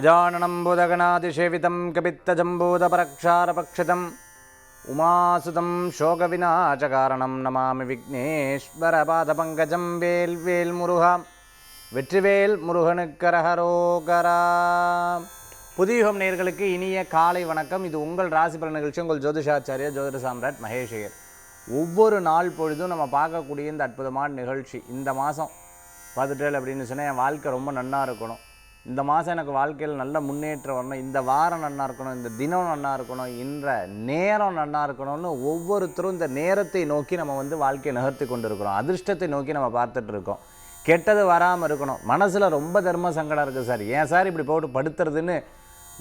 गजाननं बुधगणातिसेवितं कपित्तजम्बूतपरक्षारपक्षितम् उमासुतं शोकविनाशकारणं नमामि विघ्नेश्वरपादपङ्कजं वेल्वेल् मुरुगा வெற்றிவேல் முருகனுக்கரஹரோகரா. புதியுகம் நேயர்களுக்கு இனிய காலை வணக்கம். இது உங்கள் ராசி பலன் நிகழ்ச்சி. உங்கள் ஜோதிஷாச்சாரியா ஜோதிட சாம்ராட் மகேஷ். ஒவ்வொரு நாள் பொழுதும் நம்ம பார்க்கக்கூடிய இந்த அற்புதமான நிகழ்ச்சி. இந்த மாதம் பார்த்துட்டேன் அப்படின்னு சொன்னால் என் வாழ்க்கை ரொம்ப நன்னா இருக்கணும், இந்த மாதம் எனக்கு வாழ்க்கையில் நல்ல முன்னேற்றம் வரணும், இந்த வாரம் நன்னா இருக்கணும், இந்த தினம் நன்னா இருக்கணும், இந்த நேரம் நன்னா இருக்கணும்னு ஒவ்வொருத்தரும் இந்த நேரத்தை நோக்கி நம்ம வாழ்க்கையை நகர்த்தி கொண்டு இருக்கிறோம். அதிர்ஷ்டத்தை நோக்கி நம்ம பார்த்துட்டு இருக்கோம். கெட்டது வராமல் இருக்கணும். மனசில் ரொம்ப தர்ம சங்கடம் இருக்குது சார், ஏன் சார் இப்படி போட்டு படுத்துறதுன்னு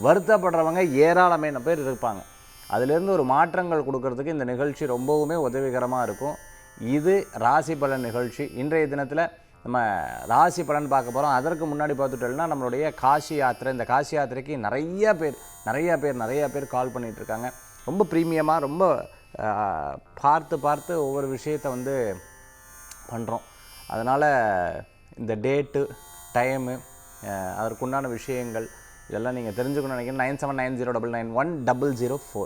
வருத்தப்படுறவங்க ஏராளமான பேர் இருப்பாங்க. அதிலேருந்து ஒரு மாற்றங்கள் கொடுக்கறதுக்கு இந்த நிகழ்ச்சி ரொம்பவுமே உதவிகரமாக இருக்கும். இது ராசி பலன் நிகழ்ச்சி. இன்றைய தினத்தில் நம்ம ராசி பலன் பார்க்க போகிறோம். அதற்கு முன்னாடி பார்த்துட்டோம்னா நம்மளுடைய காசி யாத்திரை. இந்த காசி யாத்திரைக்கு நிறைய பேர் கால் பண்ணிகிட்ருக்காங்க. ரொம்ப ப்ரீமியமாக ரொம்ப பார்த்து ஒவ்வொரு விஷயத்தை பண்ணுறோம். அதனால் இந்த டேட்டு டைமு அதற்குண்டான விஷயங்கள் இதெல்லாம் நீங்கள் தெரிஞ்சுக்கணும்னு நினைக்கிறேன். 9790999100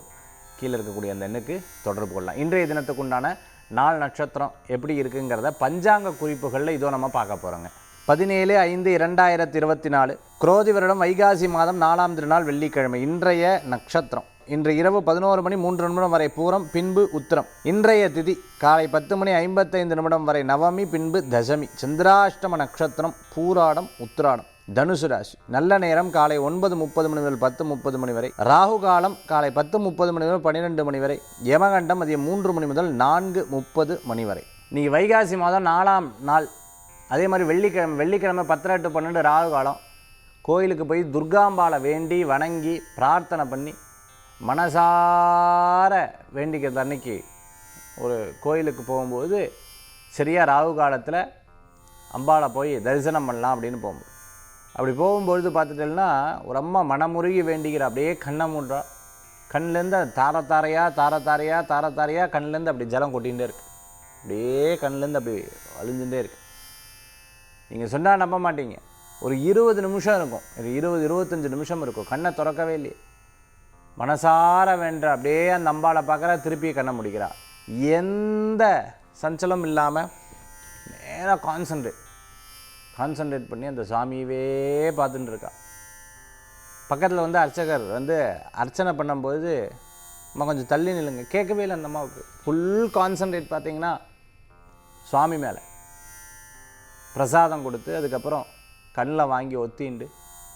கீழே இருக்கக்கூடிய அந்த எண்ணுக்கு தொடர்பு கொள்ளலாம். இன்றைய தினத்துக்குண்டான நாள் நட்சத்திரம் எப்படி இருக்குங்கிறத பஞ்சாங்க குறிப்புகளில் இதோ நம்ம பார்க்க போகிறோங்க. 17/5/2024 குரோதி வருடம் வைகாசி மாதம் 4ஆம் திருநாள் வெள்ளிக்கிழமை. இன்றைய நட்சத்திரம் இன்று இரவு 11:03 வரை பூரம், பின்பு உத்திரம். இன்றைய திதி காலை 10:55 வரை நவமி, பின்பு தசமி. சந்திராஷ்டம நட்சத்திரம் பூராடம் உத்திராடம். தனுசு ராசி. நல்ல நேரம் காலை 9:30 முதல் 10:30 வரை. ராகு காலம் காலை 10:30 முதல் 12 வரை. யமகண்டம் மதியம் 3 முதல் 4:30 வரை. நீங்கள் வைகாசி மாதம் 4ஆம் நாள், அதே மாதிரி வெள்ளிக்கிழமை 10:12 ராகு காலம். கோயிலுக்கு போய் துர்காம்பாலை வேண்டி வணங்கி பிரார்த்தனை பண்ணி மனசார வேண்டிக்கிறது அன்னைக்கு ஒரு கோயிலுக்கு போகும்போது சரியாக ராகு காலத்தில் அம்பாளை போய் தரிசனம் பண்ணலாம் அப்படின்னு போகும்போது, அப்படி போகும்பொழுது பார்த்துட்டேன்னா ஒரு அம்மா மனமுருகி வேண்டிக்கிற, அப்படியே கண்ணை மூன்றா, கண்ணிலேருந்து தாரத்தாரையாக கண்ணிலேருந்து அப்படி ஜலம் கொட்டிகிட்டே இருக்குது. அப்படியே கண்ணிலேருந்து அப்படி அழிஞ்சுட்டே இருக்குது. நீங்கள் சொன்னால் நம்ப மாட்டீங்க, ஒரு 20 நிமிஷம் இருக்கும், 20-25 நிமிஷம் இருக்கும், கண்ணை திறக்கவே இல்லையே. மனசார வேண்ட அப்படியே அந்த அம்பாளை பார்க்குறா, திருப்பி கண்ணை முடிக்கிறா. எந்த சஞ்சலம் இல்லாமல் நேராக கான்சன்ட்ரேட் பண்ணி அந்த சாமியவே பார்த்துட்டு இருக்கா. பக்கத்தில் அர்ச்சகர் அர்ச்சனை பண்ணும்போது அம்மா கொஞ்சம் தள்ளி நில்லுங்க, கேட்கவே இல்லை அந்த அம்மாவுக்கு. ஃபுல் கான்சன்ட்ரேட் பார்த்தீங்கன்னா சுவாமி மேலே. பிரசாதம் கொடுத்து அதுக்கப்புறம் கண்ணில் வாங்கி ஒத்திண்டு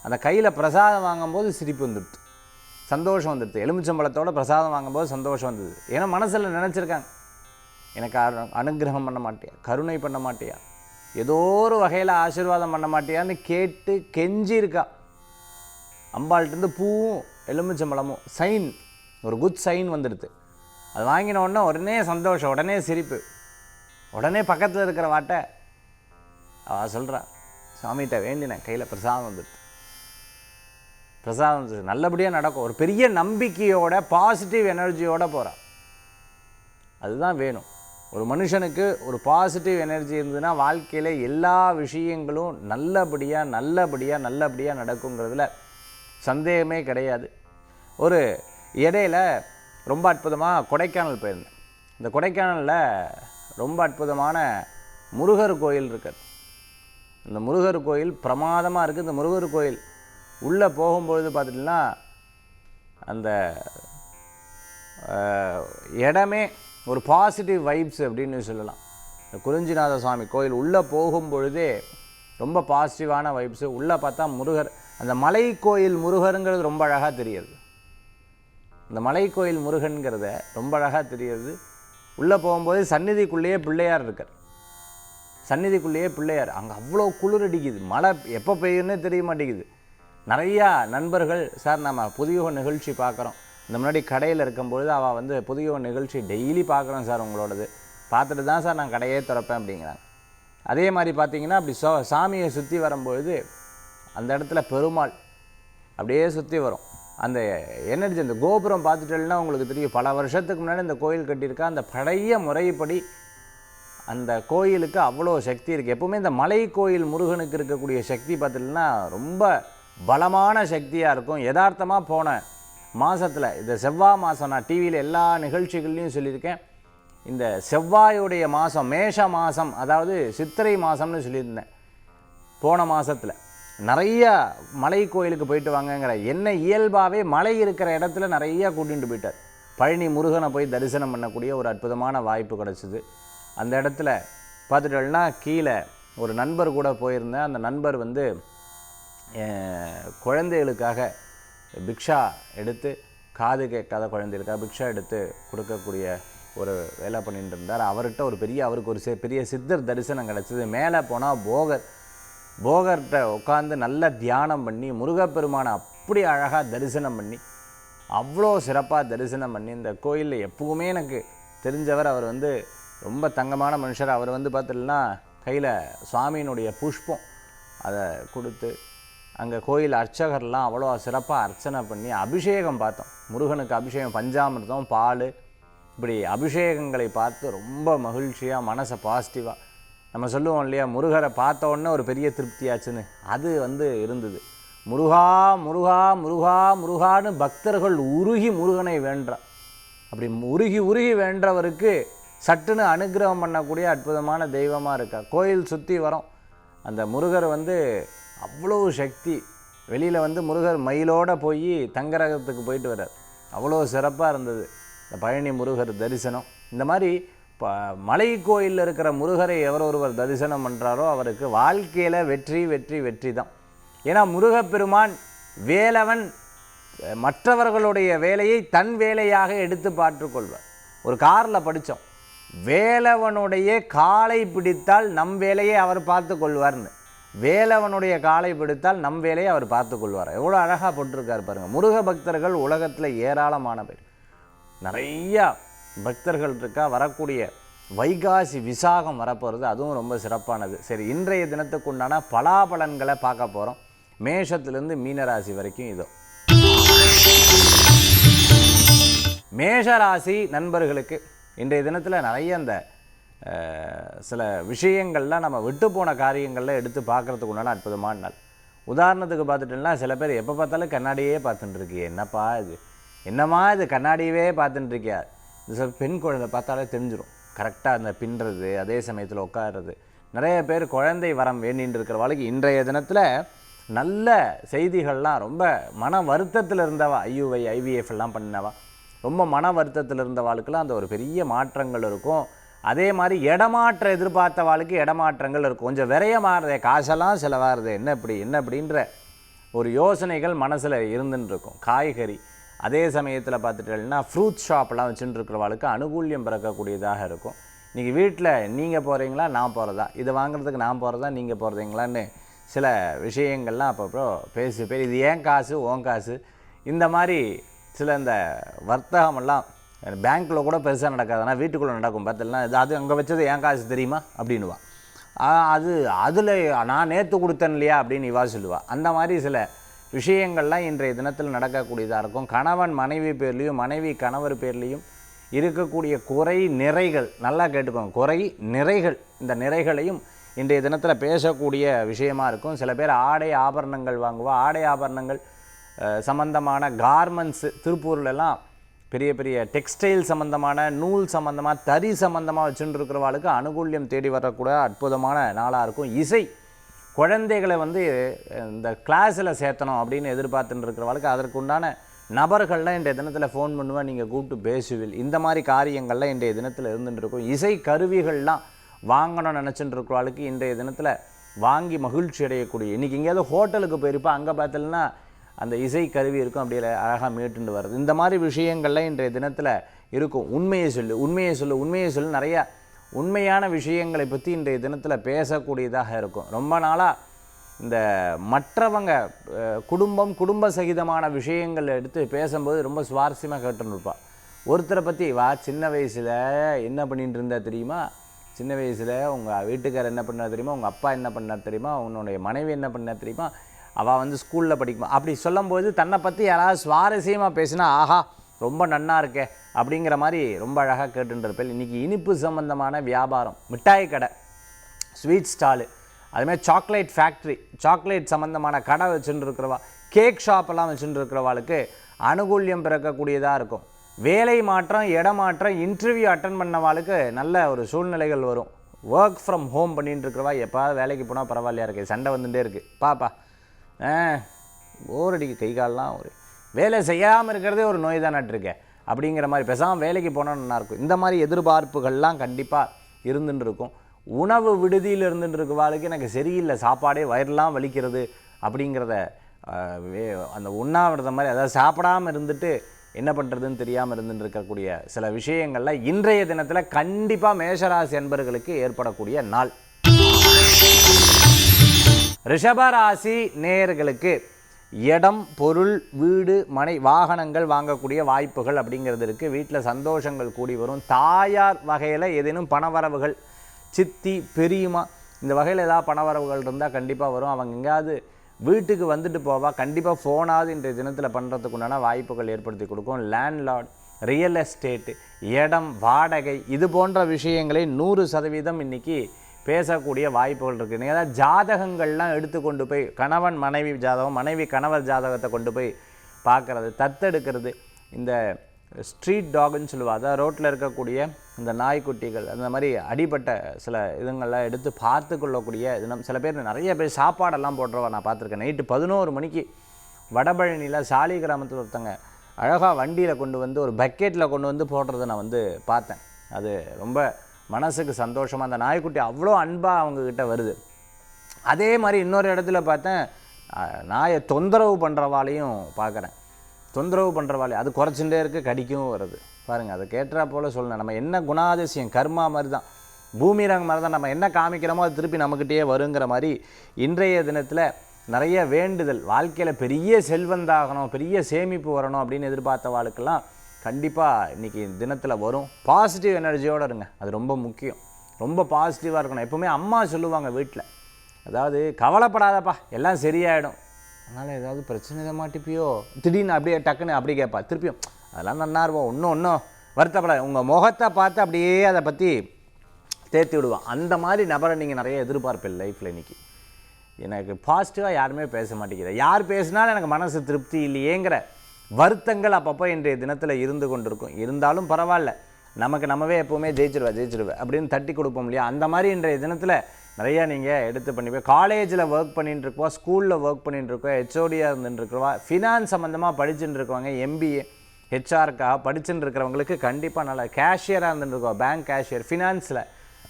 அந்த கையில் பிரசாதம் வாங்கும்போது சிரிப்பு வந்துடுது, சந்தோஷம் வந்துடுது. எலுமிச்சம்பழத்தோட பிரசாதம் வாங்கும்போது சந்தோஷம் வந்தது. ஏன்னா மனசில் நினச்சிருக்காங்க, எனக்கு அனுகிரகம் பண்ண மாட்டியா, கருணை பண்ண மாட்டியா, ஏதோ ஒரு வகையில் ஆசீர்வாதம் பண்ண மாட்டியான்னு கேட்டு கெஞ்சி இருக்கா. அம்பாள்கிட்டருந்து பூவும் எலுமிச்சம்பழமும் சைன், ஒரு குட் சைன் வந்துடுது. அது வாங்கின உடனே உடனே சந்தோஷம், உடனே சிரிப்பு, உடனே பக்கத்தில் இருக்கிற வாட்டை அவள் சொல்கிறா, சாமிகிட்ட வேண்டினேன், கையில் பிரசாதம் வந்துடுது, பிரசாதம் நல்லபடியாக நடக்கும். ஒரு பெரிய நம்பிக்கையோட பாசிட்டிவ் எனர்ஜியோடு போகிறான். அதுதான் வேணும். ஒரு மனுஷனுக்கு ஒரு பாசிட்டிவ் எனர்ஜி இருந்ததுன்னா வாழ்க்கையில் எல்லா விஷயங்களும் நல்லபடியாக நடக்குங்கிறதுல சந்தேகமே கிடையாது. ஒரு இடையில ரொம்ப அற்புதமாக கொடைக்கானல் போயிருந்தேன். இந்த கொடைக்கானலில் ரொம்ப அற்புதமான முருகர் கோயில் இருக்குது. இந்த முருகர் கோயில் பிரமாதமாக இருக்குது. இந்த முருகர் கோயில் உள்ளே போகும்பொழுது பார்த்துட்டிங்கன்னா அந்த இடமே ஒரு பாசிட்டிவ் வைப்ஸ் அப்படின்னு சொல்லலாம். இந்த குறிஞ்சிநாத சுவாமி கோயில் உள்ளே போகும்பொழுதே ரொம்ப பாசிட்டிவான வைப்ஸு. உள்ளே பார்த்தா முருகர், அந்த மலை கோயில் முருகருங்கிறது ரொம்ப அழகாக தெரியுது. இந்த மலை கோயில் முருகன்கிறத ரொம்ப அழகாக தெரியுது. உள்ளே போகும்போது சந்நிதிக்குள்ளேயே பிள்ளையார் இருக்கார். அங்கே அவ்வளோ குளிர் அடிக்குது. மழை எப்போ பெய்யுன்னே தெரிய மாட்டேங்குது. நிறையா நண்பர்கள், சார் நம்ம புதிய நிகழ்ச்சி பார்க்குறோம், இந்த முன்னாடி கடையில் இருக்கும்பொழுது அவள் புதிய நிகழ்ச்சி டெய்லி பார்க்குறோம் சார், உங்களோடது பார்த்துட்டு தான் சார் நான் கடையே திறப்பேன் அப்படிங்கிறாங்க. அதே மாதிரி பார்த்திங்கன்னா அப்படி சாமியை சுற்றி வரும்பொழுது அந்த இடத்துல பெருமாள் அப்படியே சுற்றி வரும். அந்த எனர்ஜி, அந்த கோபுரம் பார்த்துட்டேன்னா உங்களுக்கு தெரியும், பல வருஷத்துக்கு முன்னாடி இந்த கோயில் கட்டியிருக்கா. அந்த பழைய முறைப்படி அந்த கோயிலுக்கு அவ்வளோ சக்தி இருக்குது. எப்போவுமே இந்த மலை கோயில் முருகனுக்கு இருக்கக்கூடிய சக்தி பார்த்திங்கன்னா ரொம்ப பலமான சக்தியாக இருக்கும். யதார்த்தமாக போன மாதத்தில் இந்த செவ்வாய் மாதம் நான் டிவியில் எல்லா நிகழ்ச்சிகள்லையும் சொல்லியிருக்கேன். இந்த செவ்வாயுடைய மாதம் மேஷ மாதம், அதாவது சித்திரை மாதம்னு சொல்லியிருந்தேன். போன மாதத்தில் நிறையா மலை கோயிலுக்கு போயிட்டு வாங்கங்கிற என்ன இயல்பாகவே மலை இருக்கிற இடத்துல நிறையா கூட்டிகிட்டு போயிட்டார். பழனி முருகனை போய் தரிசனம் பண்ணக்கூடிய ஒரு அற்புதமான வாய்ப்பு கிடச்சிது. அந்த இடத்துல பார்த்துட்டோம்னா கீழே ஒரு நண்பர் கூட போயிருந்தேன். அந்த நண்பர் குழந்தைகளுக்காக பிக்ஷா எடுத்து, காது கேட்காத குழந்தைகளுக்காக பிக்ஷா எடுத்து கொடுக்கக்கூடிய ஒரு வேலை பண்ணிட்டு இருந்தார். அவர்கிட்ட அவருக்கு ஒரு பெரிய சித்தர் தரிசனம் கிடச்சிது. மேலே போனால் போகர்கிட்ட உட்காந்து நல்ல தியானம் பண்ணி முருகப்பெருமானை அப்படி அழகாக தரிசனம் பண்ணி, அவ்வளோ சிறப்பாக தரிசனம் பண்ணி, இந்த கோயிலில் எப்பவுமே எனக்கு தெரிஞ்சவர். அவர் ரொம்ப தங்கமான மனுஷர். அவர் பார்த்தீங்கன்னா கையில் சுவாமியினுடைய புஷ்பம் அதை கொடுத்து, அங்கே கோயில் அர்ச்சகர்லாம் அவ்வளோ சிறப்பாக அர்ச்சனை பண்ணி அபிஷேகம் பார்த்தோம். முருகனுக்கு அபிஷேகம், பஞ்சாமிர்தம், பால், இப்படி அபிஷேகங்களை பார்த்து ரொம்ப மகிழ்ச்சியாக, மனசை பாசிட்டிவாக நம்ம சொல்லுவோம் இல்லையா, முருகரை பார்த்த உடனே ஒரு பெரிய திருப்தியாச்சுன்னு, அது இருந்தது. முருகா முருகா முருகா முருகான்னு பக்தர்கள் உருகி முருகனை வேண்டார். அப்படி உருகி வேண்டவருக்கு சட்டுன்னு அனுகிரகம் பண்ணக்கூடிய அற்புதமான தெய்வமாக இருக்கார். கோயில் சுற்றி வரோம். அந்த முருகர் அவ்வளோ சக்தி. வெளியில் முருகர் மயிலோடு போய் தங்கரகத்துக்கு போயிட்டு வர்றார். அவ்வளோ சிறப்பாக இருந்தது இந்த பழனி முருகர் தரிசனம். இந்த மாதிரி மலை கோயிலில் இருக்கிற முருகரை ஒருவர் தரிசனம் பண்ணுறாரோ அவருக்கு வாழ்க்கையில் வெற்றி வெற்றி வெற்றி தான். ஏன்னா முருகப்பெருமான் வேலவன் மற்றவர்களுடைய வேலையை தன் வேலையாக எடுத்து பார்த்துக்கொள்வார். ஒரு காரில் படித்தோம், வேலவனுடைய காலை பிடித்தால் நம் வேலையை அவர் பார்த்து கொள்வார்னு. வேலவனுடைய காலை பிடித்தால் நம் வேலையை அவர் பார்த்து கொள்வார். எவ்வளோ அழகாக போட்டிருக்கார் பாருங்கள். முருக பக்தர்கள் உலகத்தில் ஏராளமான பேர், நிறையா பக்தர்கள் இருக்கா. வரக்கூடிய வைகாசி விசாகம் வரப்போகிறது, அதுவும் ரொம்ப சிறப்பானது. சரி, இன்றைய தினத்துக்கு உண்டான பலாபலன்களை பார்க்க போகிறோம். மேஷத்துலேருந்து மீனராசி வரைக்கும். இதோ மேஷராசி நண்பர்களுக்கு இன்றைய தினத்தில் நிறைய இந்த சில விஷயங்கள்லாம் நம்ம விட்டு போன காரியங்களில் எடுத்து பார்க்குறதுக்கு உண்டான அற்புதமான நாள். உதாரணத்துக்கு பார்த்துட்டோம்னா சில பேர் எப்போ பார்த்தாலும் கண்ணாடியே பார்த்துட்டு இருக்கியே, என்னப்பா இது, என்னம்மா இது கண்ணாடியவே பார்த்துட்டு இருக்கியா. இந்த பெண் குழந்தை பார்த்தாலே தெரிஞ்சிடும் கரெக்டாக அந்த பின்னுறது, அதே சமயத்தில் உட்காடுறது. நிறைய பேர் குழந்தை வரம் வேண்டின்னு இருக்கிற வாழ்க்கை இன்றைய தினத்தில் நல்ல செய்திகள்லாம். ரொம்ப மன வருத்தத்தில் இருந்தவா, ஐயுவை ஐவிஎஃப் எல்லாம் பண்ணினவா, ரொம்ப மன வருத்தத்தில் இருந்த வாழ்க்கைலாம் அந்த ஒரு பெரிய மாற்றங்கள் இருக்கும். அதே மாதிரி இடமாற்ற எதிர்பார்த்த வாழ்க்கை இடமாற்றங்கள் இருக்கும். கொஞ்சம் விரயமாகறதே, காசெல்லாம் செலவாகிறது, என்ன அப்படின்ற ஒரு யோசனைகள் மனசில் இருந்துன்னு இருக்கும். காய்கறி, அதே சமயத்தில் பார்த்துட்டேன்னா ஃப்ரூட் ஷாப்லாம் வச்சுட்டு இருக்கிறவாளுக்கு அனுகூல்யம் பிறக்கக்கூடியதாக இருக்கும். இன்றைக்கி வீட்டில் நீங்கள் போகிறீங்களா நான் போகிறதா, இதை வாங்குறதுக்கு நான் போகிறதா நீங்கள் போகிறீங்களான்னு சில விஷயங்கள்லாம் அப்பப்போ பேர் இது ஏன் காசு ஓன் காசு, இந்த மாதிரி சில இந்த வர்த்தகமெல்லாம் பேங்க்கில் கூட பெருசாக நடக்காது, ஆனால் வீட்டுக்குள்ளே நடக்கும். பார்த்தீங்கன்னா அது அங்கே வச்சது ஏன் காசு தெரியுமா அப்படின்னுவா. அதில் நான் நேற்று கொடுத்தேன் இல்லையா அப்படின்னு இவா சொல்லுவாள். அந்த மாதிரி சில விஷயங்கள்லாம் இன்றைய தினத்தில் நடக்கக்கூடியதாக இருக்கும். கணவன் மனைவி பேர்லேயும் மனைவி கணவர் பேர்லேயும் இருக்கக்கூடிய குறை நிறைகள், நல்லா கேட்டுக்கோங்க, குறை நிறைகள், இந்த நிறைகளையும் இன்றைய தினத்தில் பேசக்கூடிய விஷயமாக இருக்கும். சில பேர் ஆடை ஆபரணங்கள் வாங்குவா. ஆடை ஆபரணங்கள் சம்பந்தமான கார்மெண்ட்ஸு, திருப்பூர்லலாம் பெரிய பெரிய டெக்ஸ்டைல் சம்மந்தமான, நூல் சம்மந்தமாக, தறி சம்மந்தமாக வச்சுட்டு இருக்கிறவாளுக்கு அனுகூல்யம் தேடி வரக்கூட அற்புதமான நாளாக இருக்கும். இசை, குழந்தைகளை இந்த கிளாஸில் சேர்த்தணும் அப்படின்னு எதிர்பார்த்துட்டு இருக்கிறவாளுக்கு அதற்கு உண்டான நபர்கள்லாம் இன்றைய தினத்தில் ஃபோன் பண்ணுவேன், நீங்கள் கூப்பிட்டு பேசுவில். இந்த மாதிரி காரியங்கள்லாம் இன்றைய தினத்தில் இருந்துட்டு இருக்கும். இசை கருவிகள்லாம் வாங்கணும்னு நினச்சிட்டு இருக்கிறவாளுக்கு இன்றைய தினத்தில் வாங்கி மகிழ்ச்சி அடையக்கூடிய. இன்றைக்கி எங்கேயாவது ஹோட்டலுக்கு போயிருப்பா, அங்கே பார்த்தீங்கன்னா அந்த இசை கருவி இருக்கும், அப்படியே அழகாக மீட்டுண்டு வருது. இந்த மாதிரி விஷயங்கள்லாம் இன்றைய தினத்தில் இருக்கும். உண்மையை சொல்லு நிறையா உண்மையான விஷயங்களை பற்றி இன்றைய தினத்தில் பேசக்கூடியதாக இருக்கும். ரொம்ப நாளாக இந்த மற்றவங்க குடும்ப சகிதமான விஷயங்கள் எடுத்து பேசும்போது ரொம்ப சுவாரஸ்யமாக கேட்டுருப்பா. ஒருத்தரை பற்றி வா, சின்ன வயசில் என்ன பண்ணிட்டு இருந்தா தெரியுமா, சின்ன வயசில் உங்கள் வீட்டுக்காரர் என்ன பண்ணார் தெரியுமா, உங்கள் அப்பா என்ன பண்ணார் தெரியுமா, உன்னுடைய மனைவி என்ன பண்ணார் தெரியுமா, அவள் ஸ்கூலில் படிக்குமா, அப்படி சொல்லும்போது தன்னை பற்றி யாராவது சுவாரஸ்யமாக பேசினா ஆஹா ரொம்ப நன்னா இருக்கே அப்படிங்கிற மாதிரி ரொம்ப அழகாக கேட்டுருப்பேன். இன்றைக்கி இனிப்பு சம்பந்தமான வியாபாரம், மிட்டாய் கடை, ஸ்வீட் ஸ்டாலு, அதுமாதிரி சாக்லேட் ஃபேக்ட்ரி, சாக்லேட் சம்மந்தமான கடை வச்சுட்டு இருக்கிறவா, கேக் ஷாப்பெல்லாம் வச்சுட்டு இருக்கிறவாளுக்கு அனுகூல்யம் பிறக்கக்கூடியதாக இருக்கும். வேலை மாற்றம், இடமாற்றம், இன்டர்வியூ அட்டன் பண்ணவாளுக்கு நல்ல ஒரு சூழ்நிலைகள் வரும். ஒர்க் ஃப்ரம் ஹோம் பண்ணிட்டு இருக்கிறவா எப்போது வேலைக்கு போனால் பரவாயில்லையா இருக்குது, சண்டை வந்துகிட்டே இருக்குது, பாப்பா போர் அடிக்கு, கை காலெலாம் ஒரு வேலை செய்யாமல் இருக்கிறதே ஒரு நோய் தான் நட்டுருக்கேன் அப்படிங்கிற மாதிரி, பேசாமல் வேலைக்கு போனால் நல்லாயிருக்கும். இந்த மாதிரி எதிர்பார்ப்புகள்லாம் கண்டிப்பாக இருந்துட்டு இருக்கும். உணவு விடுதியில் இருந்துட்டு இருக்கவாளுக்கு எனக்கு சரியில்லை, சாப்பாடே வயிறெல்லாம் வலிக்கிறது அப்படிங்கிறத அந்த உண்ணாவிரத மாதிரி, அதாவது சாப்பிடாமல் இருந்துட்டு என்ன பண்ணுறதுன்னு தெரியாமல் இருந்துட்டு இருக்கக்கூடிய சில விஷயங்களில் இன்றைய தினத்தில் கண்டிப்பாக மேஷராசி என்பர்களுக்கு ஏற்படக்கூடிய நாள். ரிஷபராசி நேயர்களுக்கு இடம், பொருள், வீடு, மனை, வாகனங்கள் வாங்கக்கூடிய வாய்ப்புகள் அப்படிங்கிறது இருக்குது. வீட்டில் சந்தோஷங்கள் கூடி வரும். தாயார் வகையில் ஏதேனும் பணவரவுகள், சித்தி, பெரியம்மா இந்த வகையில் ஏதாவது பணவரவுகள் இருந்தால் கண்டிப்பாக வரும். அவங்க எங்கேயாவது வீட்டுக்கு வந்துட்டு போவா, கண்டிப்பாக ஃபோனாவது இன்றைய தினத்தில் பண்ணுறதுக்கு உண்டான வாய்ப்புகள் ஏற்படுத்தி கொடுக்கும். லேண்ட்லார்ட், ரியல் எஸ்டேட்டு, இடம், வாடகை இது போன்ற விஷயங்களை 100% இன்றைக்கி பேசக்கூடிய வாய்ப்புகள் இருக்குது. நீங்கள் ஏதாவது ஜாதகங்கள்லாம் எடுத்துக்கொண்டு போய் கணவன் மனைவி ஜாதகம், மனைவி கணவர் ஜாதகத்தை கொண்டு போய் பார்க்குறது, தத்தெடுக்கிறது, இந்த ஸ்ட்ரீட் டாகுன்னு சொல்லுவாள், அதாவது ரோட்டில் இருக்கக்கூடிய இந்த நாய்க்குட்டிகள், அந்த மாதிரி அடிபட்ட சில இதுங்கள்லாம் எடுத்து பார்த்து கொள்ளக்கூடிய தினம். சில பேர், நிறைய பேர் சாப்பாடெல்லாம் போடுறவா நான் பார்த்துருக்கேன். நைட்டு 11 மணிக்கு வடபழனியில் சாலி கிராமத்தில் ஒருத்தங்க அழகாக வண்டியில் கொண்டு வந்து ஒரு பக்கெட்டில் கொண்டு வந்து போடுறதை நான் பார்த்தேன். அது ரொம்ப மனசுக்கு சந்தோஷமாக, அந்த நாய்க்குட்டி அவ்வளோ அன்பாக அவங்கக்கிட்ட வருது. அதே மாதிரி இன்னொரு இடத்துல பார்த்தேன், நாயை தொந்தரவு பண்ணுறவாளையும் பார்க்குறேன். தொந்தரவு பண்ணுறவாளே அது குறைச்சுட்டே இருக்குது, கடிக்கவும் வருது. பாருங்கள், அதை கேட்டுறா போல் சொல்லணும். நம்ம என்ன குணாதிசயம், கர்மா மாதிரி தான், பூமிரங்க மாதிரி தான், நம்ம என்ன காமிக்கிறோமோ அது திருப்பி நம்மக்கிட்டே வருங்கிற மாதிரி இன்றைய தினத்தில் நிறைய வேண்டுதல், வாழ்க்கையில் பெரிய செல்வந்தாகணும், பெரிய சேமிப்பு வரணும் அப்படின்னு எதிர்பார்த்த வாழ்க்கெல்லாம் கண்டிப்பாக இன்றைக்கி தினத்தில் வரும். பாசிட்டிவ் எனர்ஜியோடு இருங்க, அது ரொம்ப முக்கியம். ரொம்ப பாசிட்டிவாக இருக்கணும். எப்போவுமே அம்மா சொல்லுவாங்க வீட்டில், அதாவது கவலைப்படாதப்பா எல்லாம் சரியாயிடும், அதனால் ஏதாவது பிரச்சனை மாட்டிப்பியோ, திடீர்னு அப்படியே டக்குன்னு அப்படி கேட்பா, திருப்பியும் அதெல்லாம் நல்லா இருப்போம், ஒன்றும் வருத்தப்படாது, உங்கள் முகத்தை பார்த்து அப்படியே அதை பற்றி தேர்த்தி விடுவான். அந்த மாதிரி நபரை நீங்கள் நிறைய எதிர்பார்ப்பீங்க லைஃப்பில். இன்றைக்கி எனக்கு பாசிட்டிவாக யாருமே பேச மாட்டேங்கிறேன், யார் பேசினாலும் எனக்கு மனசு திருப்தி இல்லையேங்கிற வருத்தங்கள் அப்பப்போ இன்றைய தினத்தில் இருந்து கொண்டிருக்கும். இருந்தாலும் பரவாயில்ல, நமக்கு நம்மவே எப்போவுமே ஜெயிச்சிருவேன் அப்படின்னு தட்டி கொடுப்போம் இல்லையா, அந்த மாதிரி இன்றைய தினத்தில் நிறையா நீங்கள் எடுத்து பண்ணிப்போம். காலேஜில் ஒர்க் பண்ணிட்டு இருக்கோம், ஸ்கூலில் ஒர்க் பண்ணிட்டு இருக்கோம், ஹெச்ஓடியாக இருந்துட்டுருக்கோம், ஃபினான்ஸ் சம்மந்தமாக படிச்சுட்டு இருக்கவங்க, எம்பிஏ ஹெச்ஆருக்காக படிச்சுட்டு இருக்கிறவங்களுக்கு கண்டிப்பாக நல்லா, கேஷியராக இருந்துட்டுருக்கோம், பேங்க் கேஷியர், ஃபினான்ஸில்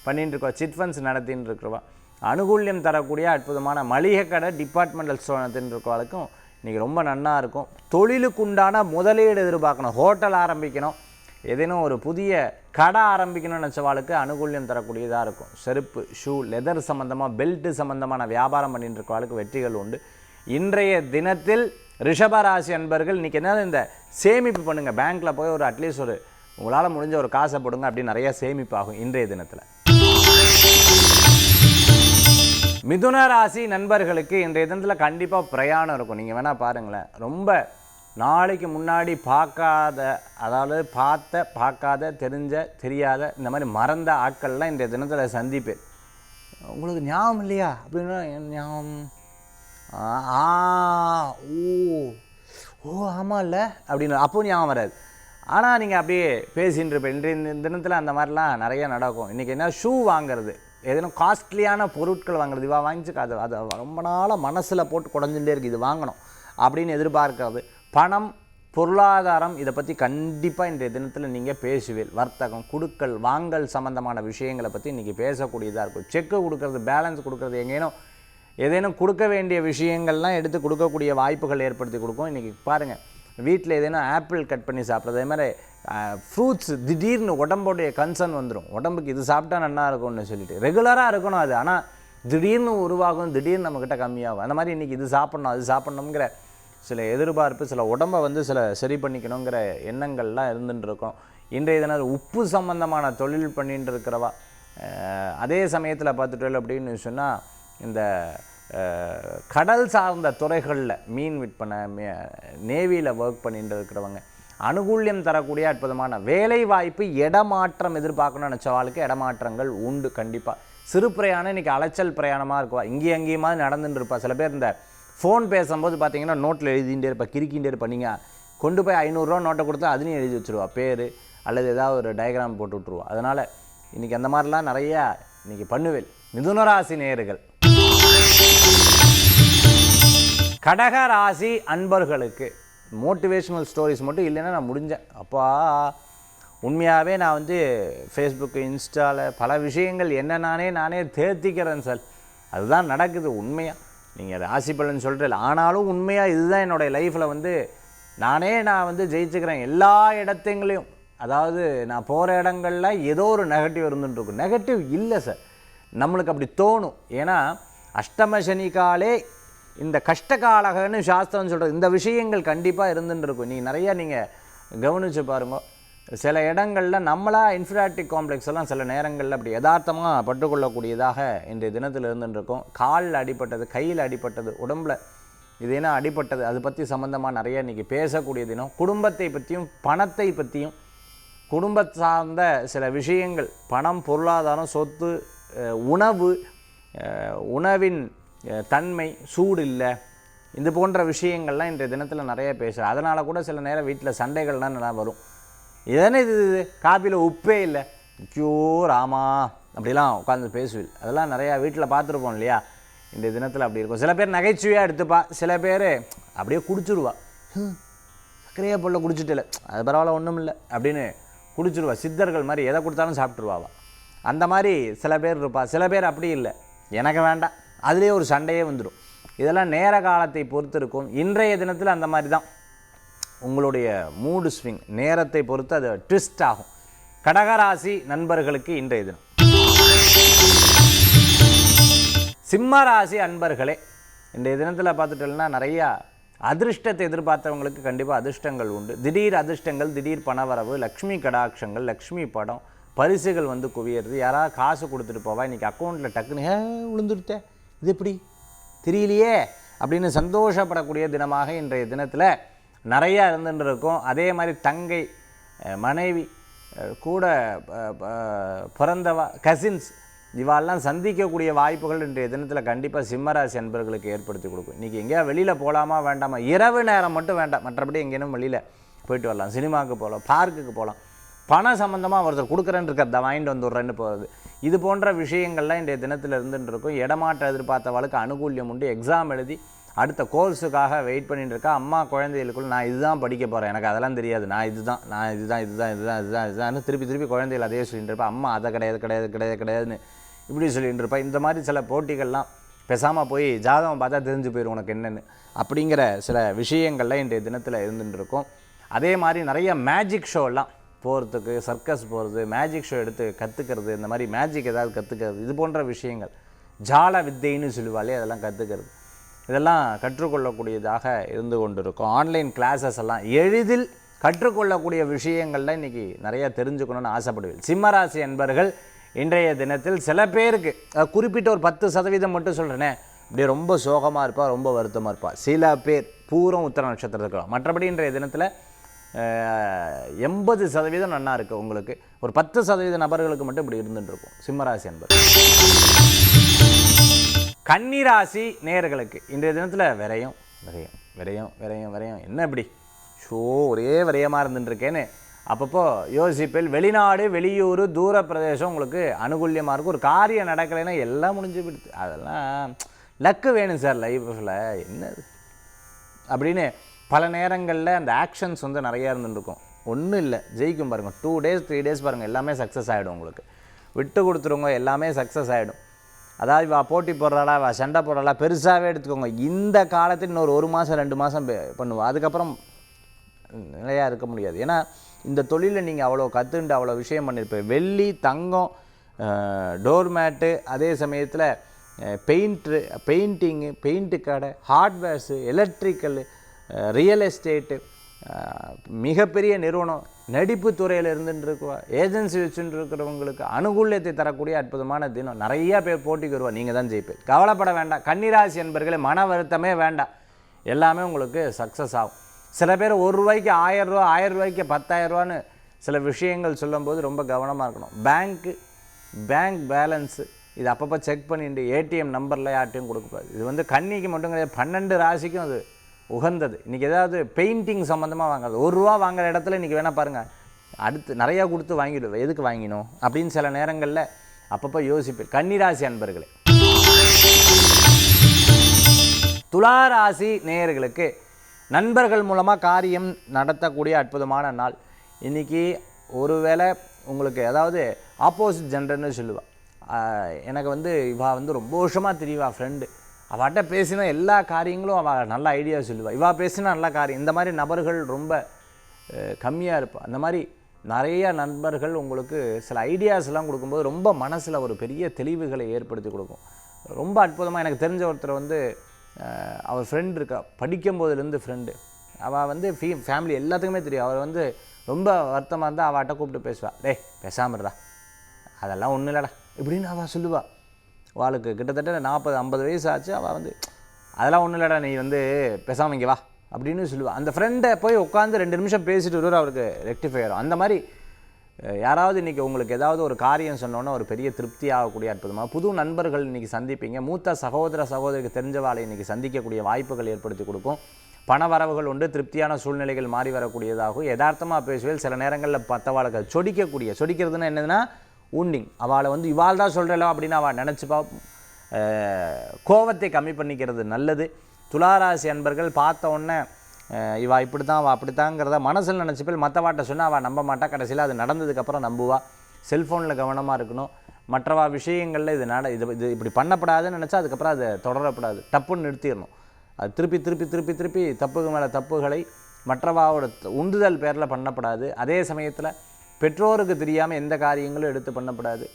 பண்ணிட்டு இருக்கோம், சிட் ஃபண்ட்ஸ் நடத்தின்னு இருக்கிறோம், அனுகூல்யம் தரக்கூடிய அற்புதமான மளிகை கடை, டிபார்ட்மெண்டல் ஸ்டோர் நடத்தின்னு இருக்கவங்களுக்கும் இன்றைக்கி ரொம்ப நன்னாக இருக்கும். தொழிலுக்கு உண்டான முதலீடு எதிர்பார்க்கணும், ஹோட்டல் ஆரம்பிக்கணும், ஏதேனும் ஒரு புதிய கடை ஆரம்பிக்கணும்னு நினச்சவாளுக்கு அனுகூல்யம் தரக்கூடியதாக இருக்கும். செருப்பு, ஷூ, லெதர் சம்மந்தமாக, பெல்ட்டு சம்மந்தமான வியாபாரம் பண்ணிட்டு இருக்கவாளுக்கு வெற்றிகள் உண்டு. இன்றைய தினத்தில் ரிஷபராசி அன்பர்கள் இன்றைக்கி என்ன, இந்த சேமிப்பு பண்ணுங்கள், பேங்க்கில் போய் ஒரு அட்லீஸ்ட் ஒரு உங்களால் முடிஞ்ச ஒரு காசை போடுங்க, அப்படி நிறையா சேமிப்பாகும் இன்றைய தினத்தில். மிதுன ராசி நண்பர்களுக்கு இன்றைய தினத்தில் கண்டிப்பாக பிரயாணம் இருக்கும். நீங்கள் வேணால் பாருங்களேன், ரொம்ப நாளைக்கு முன்னாடி பார்க்காத, அதாவது பார்க்காத, தெரியாத, இந்த மாதிரி மறந்த ஆட்கள்லாம் இன்றைய தினத்தில் சந்திப்பேன். உங்களுக்கு ஞாபகம் இல்லையா அப்படின்னா, ஞாபகம் ஆமாம் இல்லை அப்படின்னு அப்போ ஞாபகம் வராது. ஆனால் நீங்கள் அப்படியே பேசின்னு இருப்பேன். இன்றைய தினத்தில் அந்த மாதிரிலாம் நிறைய நடக்கும். இன்றைக்கி என்ன, ஷூ வாங்கிறது, ஏதேனும் காஸ்ட்லியான பொருட்கள் வாங்குறது, இவா வாங்கிச்சுக்க, அது ரொம்ப நாளாக மனசில் போட்டு குடஞ்சுட்டே இருக்குது, இது வாங்கணும் அப்படின்னு எதிர்பார்க்கறது. பணம், பொருளாதாரம், இதை பற்றி கண்டிப்பாக இன்றைய தினத்தில் நீங்கள் பேசுவீர். வர்த்தகம், குடுக்கல் வாங்கல் சம்மந்தமான விஷயங்களை பற்றி இன்றைக்கி பேசக்கூடியதாக இருக்கும். செக்கு கொடுக்கறது, பேலன்ஸ் கொடுக்கறது, ஏதேனும் கொடுக்க வேண்டிய விஷயங்கள்லாம் எடுத்து கொடுக்கக்கூடிய வாய்ப்புகள் ஏற்படுத்தி கொடுக்கும். இன்றைக்கி பாருங்கள், வீட்டில் ஏதேனும் ஆப்பிள் கட் பண்ணி சாப்பிட்றது, அதே மாதிரி ஃப்ரூட்ஸ், திடீர்னு உடம்போடைய கன்சர்ன் வந்துடும், உடம்புக்கு இது சாப்பிட்டா நல்லா இருக்கும்னு சொல்லிட்டு ரெகுலராக இருக்கணும் அது, ஆனால் திடீர்னு உருவாகும், திடீர்னு நம்மக்கிட்ட கம்மியாகும். அந்த மாதிரி இன்றைக்கி இது சாப்பிட்ணும், அது சாப்பிட்ணுங்கிற சில எதிர்பார்ப்பு, சில உடம்பை சில சரி பண்ணிக்கணுங்கிற எண்ணங்கள்லாம் இருந்துட்டு இருக்கோம். இன்றைய தினம் உப்பு சம்பந்தமான தொழில் பண்ணிட்டு இருக்கிறவா, அதே சமயத்தில் பார்த்துட்டோம் அப்படின்னு சொன்னால் இந்த கடல் சார்ந்த துறைகளில் மீன் விற்பனை, நேவியில் ஒர்க் பண்ணிட்டு இருக்கிறவங்க, அனுகூல்யம் தரக்கூடிய அற்புதமான வேலை வாய்ப்பு, இடமாற்றம் எதிர்பார்க்கணும்னு நினச்சவாளுக்கு இடமாற்றங்கள் உண்டு. கண்டிப்பாக சிறு பிரயாணம் இன்றைக்கி அலைச்சல் பிரயாணமாக இருக்குவா, இங்கேயும் அங்கேயுமா நடந்துட்டு இருப்பா. சில பேர் இந்த ஃபோன் பேசும்போது பார்த்தீங்கன்னா நோட்டில் எழுதிகிட்டே இருப்பா, கிறுக்கிகிட்டே இருப்பா. நீங்கள் கொண்டு போய் 500 ரூபா நோட்டை கொடுத்தா அதுலேயும் எழுதி வச்சுருவா பேர் அல்லது ஏதாவது ஒரு டயக்ராம் போட்டு விட்ருவா. அதனால் இன்றைக்கி அந்த மாதிரிலாம் நிறையா இன்றைக்கி பண்ணுவேன். மிதுனராசி நேயர்கள், கடகராசி அன்பர்களுக்கு மோட்டிவேஷ்னல் ஸ்டோரிஸ் மட்டும் இல்லைன்னா நான் முடிஞ்சேன். அப்பா உண்மையாகவே நான் வந்து ஃபேஸ்புக்கு இன்ஸ்டாவில் பல விஷயங்கள் என்ன நானே தேர்த்திக்கிறேன் சார். அதுதான் நடக்குது உண்மையாக. நீங்கள் ராசி பலன் சொல்கிறேன், ஆனாலும் உண்மையாக இதுதான் என்னுடைய லைஃப்பில் வந்து நான் வந்து ஜெயிச்சுக்கிறேன் எல்லா இடத்துங்களையும். அதாவது நான் போகிற இடங்களில் ஏதோ ஒரு நெகட்டிவ் இருந்துட்டுருக்கும். நெகட்டிவ் இல்லை சார், நம்மளுக்கு அப்படி தோணும். ஏன்னா அஷ்டம சனிக்காலே இந்த கஷ்டகாலகன்னு சாஸ்திரம் சொல்கிறது, இந்த விஷயங்கள் கண்டிப்பாக இருந்துட்டு இருக்கும். நீங்கள் கவனித்து பாருங்க, சில இடங்களில் நம்மளாக இன்ஃபீரியாரிட்டி காம்ப்ளெக்ஸ் எல்லாம் சில நேரங்களில் அப்படி யதார்த்தமாக பட்டுக்கொள்ளக்கூடியதாக இன்றைய தினத்தில் இருந்துருக்கும். காலில் அடிப்பட்டது, கையில் அடிப்பட்டது, உடம்பில் இது என்ன அடிப்பட்டது, அதை பற்றி சம்மந்தமாக நிறைய இன்றைக்கி பேசக்கூடிய தினம். குடும்பத்தை பற்றியும் பணத்தை பற்றியும் குடும்ப சார்ந்த சில விஷயங்கள், பணம், பொருளாதாரம், சொத்து, உணவு, உணவின் தன்மை, சூடு இல்லை, இது போன்ற விஷயங்கள்லாம் இன்றைய தினத்தில் நிறைய பேசுகிறேன். அதனால் கூட சில நேரம் வீட்டில் சண்டைகள்லாம் நல்லா வரும். இதனே இது காப்பியில் உப்பே இல்லை, ஐயோ ராமா அப்படிலாம் உட்காந்து பேசுவேன். அதெல்லாம் நிறையா வீட்டில் பார்த்துருப்போம் இல்லையா. இந்த தினத்தில் அப்படி இருக்கும். சில பேர் நகைச்சுவையாக எடுத்துப்பா, சில பேர் அப்படியே குடிச்சிடுவா, சர்க்கரையாக பொருளை குடிச்சிட்டு இல்லை, அது பரவாயில்ல ஒன்றும் இல்லை அப்படின்னு குடிச்சிடுவா. சித்தர்கள் மாதிரி எதை கொடுத்தாலும் சாப்பிட்ருவாவா. அந்த மாதிரி சில பேர் இருப்பா. சில பேர் அப்படி இல்லை, எனக்கு வேண்டாம், அதுலேயே ஒரு சண்டையே வந்துடும். இதெல்லாம் நேர காலத்தை பொறுத்து இருக்கும். இன்றைய தினத்தில் அந்த மாதிரி தான் உங்களுடைய மூடு ஸ்விங் நேரத்தை பொறுத்து அது ட்விஸ்ட் ஆகும். கடகராசி நண்பர்களுக்கு இன்றைய தினம். சிம்மராசி அன்பர்களே, இன்றைய தினத்தில் பார்த்துட்டோம்னா நிறையா அதிர்ஷ்டத்தை எதிர்பார்த்தவங்களுக்கு கண்டிப்பாக அதிர்ஷ்டங்கள் உண்டு. திடீர் அதிர்ஷ்டங்கள், திடீர் பணவரவு, லக்ஷ்மி கடாட்சங்கள், லக்ஷ்மி படம், பரிசுகள் வந்து குவியறது. யாராவது காசு கொடுத்துட்டு போவா, இன்றைக்கி அக்கௌண்ட்டில் டக்குன்னு விழுந்துருத்தே, இது எப்படி தெரியலையே அப்படின்னு சந்தோஷப்படக்கூடிய தினமாக இன்றைய தினத்தில் நிறையா இருந்துட்டு இருக்கும். அதே மாதிரி தங்கை, மனைவி, கூட பிறந்தவா, கசின்ஸ், இவாளெல்லாம் சந்திக்கக்கூடிய வாய்ப்புகள் இன்றைய தினத்தில் கண்டிப்பாக சிம்மராசி அன்பர்களுக்கு ஏற்படுத்தி கொடுக்கும். இன்றைக்கி எங்கேயா வெளியில் போகலாமா வேண்டாமா, இரவு நேரம் மட்டும் வேண்டாம், மற்றபடி எங்கேயும் வெளியில் போயிட்டு வரலாம், சினிமாவுக்கு போகலாம், பார்க்குக்கு போகலாம். பணம் சம்மந்தமாக ஒருத்தர் கொடுக்குறேன்னு இருக்கிறத வாங்கிட்டு வந்துடுறேன்னு போகிறது, இது போன்ற விஷயங்கள்லாம் இன்றைய தினத்தில் இருந்துட்டு இருக்கும். இடமாற்றம் எதிர்பார்த்தவளுக்கு அனுகூல்யம் உண்டு. எக்ஸாம் எழுதி அடுத்த கோர்ஸுக்காக வெயிட் பண்ணிட்டு இருக்கா. அம்மா குழந்தைகளுக்குள்ள நான் இதுதான் படிக்க போகிறேன், எனக்கு அதெல்லாம் தெரியாது, நான் இதுதான் திருப்பி குழந்தைகள் அதே சொல்லிட்டு இருப்பேன். அம்மா அதை கிடையாதுன்னு இப்படி சொல்லிட்டு இருப்பேன். இந்த மாதிரி சில போட்டிகள்லாம் பேசாமல் போய் ஜாதகம் பார்த்தா தெரிஞ்சு போயிடும் உனக்கு என்னென்னு, அப்படிங்கிற சில விஷயங்கள்லாம் இன்றைய தினத்தில் இருந்துட்டு இருக்கும். அதே மாதிரி நிறைய மேஜிக் ஷோலாம் போகிறதுக்கு, சர்க்கஸ் போகிறது, மேஜிக் ஷோ எடுத்து கற்றுக்கிறது, இந்த மாதிரி மேஜிக் ஏதாவது கற்றுக்கிறது, இது போன்ற விஷயங்கள், ஜால வித்தைன்னு சொல்லுவாளே, அதெல்லாம் கற்றுக்கிறது, இதெல்லாம் கற்றுக்கொள்ளக்கூடியதாக இருந்து கொண்டு இருக்கும். ஆன்லைன் கிளாஸஸ் எல்லாம் எளிதில் கற்றுக்கொள்ளக்கூடிய விஷயங்கள்லாம் இன்றைக்கி நிறையா தெரிஞ்சுக்கணுன்னு ஆசைப்படுவேன். சிம்மராசி என்பர்கள் இன்றைய தினத்தில் சில பேருக்கு குறிப்பிட்ட ஒரு 10% மட்டும் சொல்கிறேனே, இப்படி ரொம்ப சோகமாக இருப்பா, ரொம்ப வருத்தமாக இருப்பா. சில பேர் பூரம் உத்திர நட்சத்திரம் இருக்கலாம். மற்றபடி இன்றைய தினத்தில் 80% நன்னா இருக்குது. உங்களுக்கு ஒரு 10% நபர்களுக்கு மட்டும் இப்படி இருந்துகிட்ருக்கும். சிம்மராசி என்பது. கன்னிராசி நேயர்களுக்கு இன்றைய தினத்தில் விரயம் என்ன இப்படி ஒரே விரயமாக இருந்துட்டுருக்கேன்னு அப்பப்போ யோசிப்பேன். வெளிநாடு, வெளியூர், தூர பிரதேசம் உங்களுக்கு அனுகூல்யமாக இருக்கும். ஒரு காரியம் நடக்கலைன்னா எல்லாம் முடிஞ்சு போயிடுது. அதெல்லாம் லக்கு வேணும் சார் லைஃப்பில், என்னது அப்படின்னு பல நேரங்களில் அந்த ஆக்ஷன்ஸ் வந்து நிறையா இருந்துருக்கும். ஒன்றும் இல்லை, ஜெயிக்கும் பாருங்கள். 2 days 3 days பாருங்கள், எல்லாமே சக்ஸஸ் ஆகிடும். உங்களுக்கு விட்டு கொடுத்துருங்க, எல்லாமே சக்ஸஸ் ஆகிடும். அதாவது வா போட்டி போடுறாளா, வா சண்டை போடுறாளா, பெருசாகவே எடுத்துக்கோங்க. இந்த காலத்தில் இன்னொரு 1 மாதம் 2 மாதம் பண்ணுவோம், அதுக்கப்புறம் நிலையாக இருக்க முடியாது. ஏன்னா இந்த தொழிலில் நீங்கள் அவ்வளோ கற்றுண்டு அவ்வளோ விஷயம் பண்ணியிருப்பேன். வெள்ளி, தங்கம், டோர்மேட்டு, அதே சமயத்தில் பெயிண்டிங்கு, பெயிண்ட்டு கடை, ஹார்ட்வேர்ஸு, எலக்ட்ரிக்கல், ரியல் எஸ்டேட்டு, மிகப்பெரிய நிறுவனம், நடிப்பு துறையில் இருந்துட்டுருக்குவா, ஏஜென்சி வச்சுட்டு இருக்கிறவங்களுக்கு அனுகூல்யத்தை தரக்கூடிய அற்புதமான தினம். நிறையா பேர் போட்டிக்கு வருவா, நீங்கள் தான் ஜெயிப்பேன். கவலைப்பட வேண்டாம். கன்னிராசி என்பர்களே, மன வருத்தமே வேண்டாம், எல்லாமே உங்களுக்கு சக்ஸஸ் ஆகும். சில பேர் ₹1 1000 ரூபா, ₹1000 10,000 சில விஷயங்கள் சொல்லும்போது ரொம்ப கவனமாக இருக்கணும். பேங்க் பேலன்ஸு, இது அப்பப்போ செக் பண்ணிட்டு ஏடிஎம் நம்பரில் யார்ட்டையும் கொடுக்கக்கூடாது. இது வந்து கன்னிக்கு மட்டும் கிடையாது, 12 ராசிக்கும் அது உகந்தது. இன்றைக்கி ஏதாவது பெயிண்டிங் சம்மந்தமாக வாங்குறது, ₹1 வாங்குற இடத்துல இன்றைக்கி வேணால் பாருங்கள், அடுத்து நிறையா கொடுத்து வாங்கிடுவேன், எதுக்கு வாங்கினோம் அப்படின்னு சில நேரங்களில் அப்பப்போ யோசிப்பேன். கன்னிராசி அன்பர்களே, துளாராசி நேயர்களுக்கு நண்பர்கள் மூலமாக காரியம் நடத்தக்கூடிய அற்புதமான நாள். இன்றைக்கி ஒருவேளை உங்களுக்கு அதாவது ஆப்போசிட் ஜெண்டர்னு சொல்லுவாள், எனக்கு வந்து இவா வந்து ரொம்ப வருஷமாக தெரியவா ஃப்ரெண்டு, அவட்ட பேசினா எல்லா காரியங்களும் அவள் நல்ல ஐடியா சொல்லுவாள், இவா பேசினா நல்ல காரியம். இந்த மாதிரி நபர்கள் ரொம்ப கம்மியாக இருப்பாள். அந்த மாதிரி நிறைய நண்பர்கள் உங்களுக்கு சில ஐடியாஸ்லாம் கொடுக்கும்போது ரொம்ப மனசில் ஒரு பெரிய தெளிவுகளை ஏற்படுத்தி கொடுக்கும். ரொம்ப அற்புதமாக எனக்கு தெரிஞ்ச ஒருத்தர் வந்து அவர் ஃப்ரெண்ட் இருக்கா, படிக்கும்போதுலேருந்து ஃப்ரெண்டு, அவள் வந்து ஃபேமிலி எல்லாத்துக்குமே தெரியும். அவர் வந்து ரொம்ப வருத்தமாக இருந்தால் அவட்ட கூப்பிட்டு பேசுவாள், டேய் பேசாமறா, அதெல்லாம் ஒன்றும் இல்லைடா இப்படின்னு அவள் சொல்லுவாள். அவளுக்கு கிட்டத்தட்ட 40-50 வயசு ஆச்சு. அவள் வந்து அதெல்லாம் ஒன்றும் இல்லைடா, நீ வந்து பேசாமல் இங்கே வா அப்படின்னு சொல்லுவாள். அந்த ஃப்ரெண்டை போய் உட்காந்து 2 நிமிஷம் பேசிட்டு வருவார், அவருக்கு ரெக்டிஃபை ஆகிடும். அந்த மாதிரி யாராவது இன்றைக்கி உங்களுக்கு ஏதாவது ஒரு காரியம் சொன்னோன்னா ஒரு பெரிய திருப்தி ஆகக்கூடிய அற்புதமாக புது நண்பர்கள் இன்றைக்கி சந்திப்பீங்க. மூத்த சகோதரிக்கு தெரிஞ்சவாளை இன்றைக்கி சந்திக்கக்கூடிய வாய்ப்புகள் ஏற்படுத்தி கொடுக்கும். பண வரவுகள் உண்டு, திருப்தியான சூழ்நிலைகள் மாறி வரக்கூடியதாகும். யதார்த்தமாக பேசுவேல், சில நேரங்களில் பத்தவாளுக்கு சொடிக்கிறதுன்னு என்னதுன்னா ஊண்டிங், அவளை வந்து இவாள் தான் சொல்கிறலாம் அப்படின்னு அவள் நினச்சிப்பா. கோபத்தை கம்மி பண்ணிக்கிறது நல்லது. துளாராசி அன்பர்கள் பார்த்த உடனே இவா இப்படி தான் அவள் அப்படித்தாங்கிறத மனசில் நினச்சிப்பேல், மற்றவாட்ட சொன்னால் அவள் நம்ப மாட்டா, கடைசியில் அது நடந்ததுக்கப்புறம் நம்புவா. செல்ஃபோனில் கவனமாக இருக்கணும். மற்றவா விஷயங்களில் இது இப்படி பண்ணப்படாதுன்னு நினச்சா அதுக்கப்புறம் அதை தொடரப்படாது, டப்புன்னு நிறுத்திடணும். அது திருப்பி தப்புக்கு மேலே தப்புகளை மற்றவாவோட உந்துதல் பேரில் பண்ணப்படாது. அதே சமயத்தில் பெற்றோருக்கு தெரியாமல் எந்த காரியங்களும் எடுத்து பண்ணப்படாது.